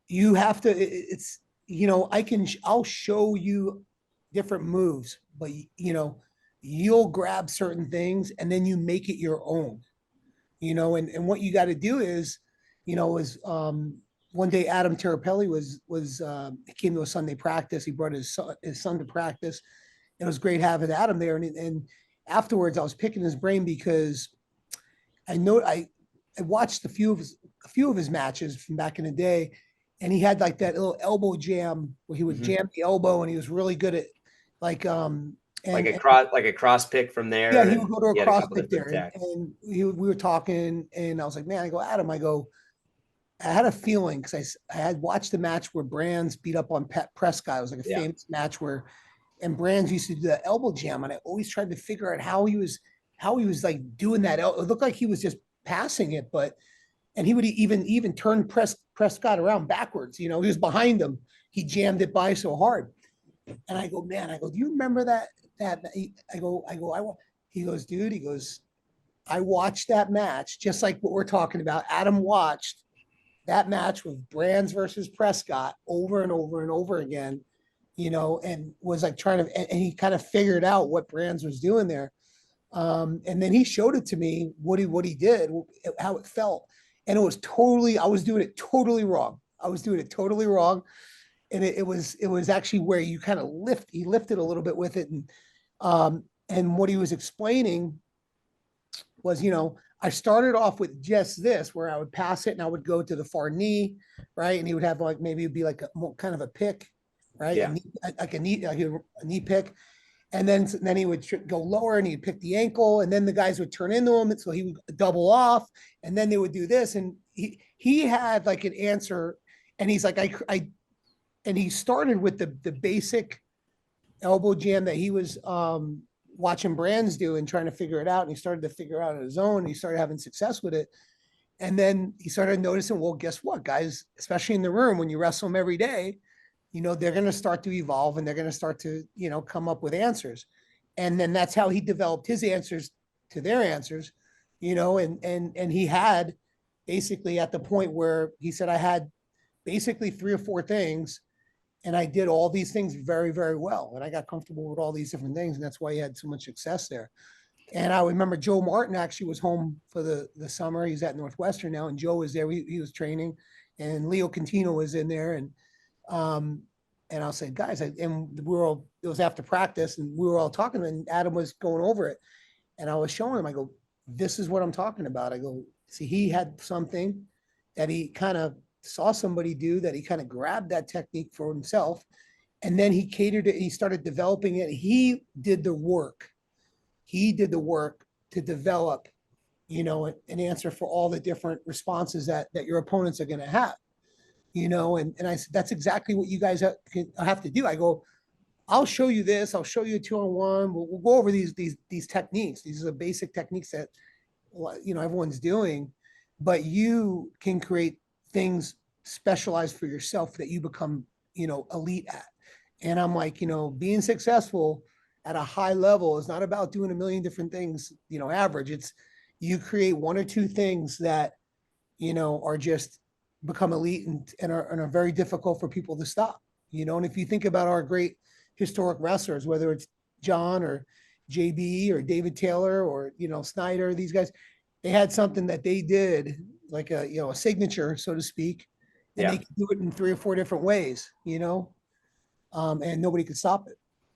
you have to, it's, I'll show you different moves, but you'll grab certain things and then you make it your own, and what you got to do is, one day Adam Terapelli he came to a Sunday practice. He brought his son to practice. It was great having Adam there. And afterwards I was picking his brain because I know I watched a few of his matches from back in the day, and he had like that little elbow jam where he would Mhm. jam the elbow, and he was really good at like and Like a cross pick from yeah, there, he would and go to a he had a cross couple pick different there, and, attacks. and we were talking, and I was like, man, I go, Adam, I had a feeling because I had watched the match where Brands beat up on Pat Prescott. It was like a Yeah, famous match where, and Brands used to do that elbow jam, and I always tried to figure out how he was like doing that. It looked like he was just passing it, but and he would even turn Prescott around backwards. He was behind him. He jammed it by so hard, and I go, man, I go, do you remember that? He goes, dude, he goes, I watched that match just like what we're talking about. Adam watched that match with Brands versus Prescott over and over and over again, and was like trying to, and he kind of figured out what Brands was doing there. And then he showed it to me what he did, how it felt, and it was totally. I was doing it totally wrong. I was doing it totally wrong, and it was actually where you kind of he lifted a little bit with it, and what he was explaining was, I started off with just this, where I would pass it and I would go to the far knee, right, and he would have like maybe it'd be like kind of a pick, right, yeah, a knee pick, and then he would go lower and he'd pick the ankle, and then the guys would turn into him, and so he would double off, and then they would do this, and he had like an answer, and he's like, I and he started with the basic elbow jam that he was watching Brands do and trying to figure it out, and he started to figure out on his own, and he started having success with it, and then he started noticing, well, guess what, guys, especially in the room when you wrestle them every day, they're going to start to evolve, and they're going to start to, come up with answers. And then that's how he developed his answers to their answers, and he had basically at the point where he said, I had basically three or four things, and I did all these things very, very well. And I got comfortable with all these different things. And that's why he had so much success there. And I remember Joe Martin actually was home for the summer. He's at Northwestern now, and Joe was there. He was training, and Leo Contino was in there, um, and I'll say, guys, and it was after practice, and we were all talking, and Adam was going over it, and I was showing him. I go, this is what I'm talking about. I go, see, he had something that he kind of saw somebody do, that he kind of grabbed that technique for himself, and then he catered it. He started developing it. He did the work. He did the work to develop, an answer for all the different responses that your opponents are going to have. And I said, that's exactly what you guys have to do. I go, I'll show you this. I'll show you a 2-on-1. We'll go over these techniques. These are the basic techniques that everyone's doing, but you can create things specialized for yourself that you become elite at. And I'm like, being successful at a high level is not about doing a million different things, average. It's you create one or two things that are just become elite, and are very difficult for people to stop. And if you think about our great historic wrestlers, whether it's John or JB or David Taylor or Snyder, these guys, they had something that they did, like a signature, so to speak, and yeah. they could do it in three or four different ways, and nobody could stop it.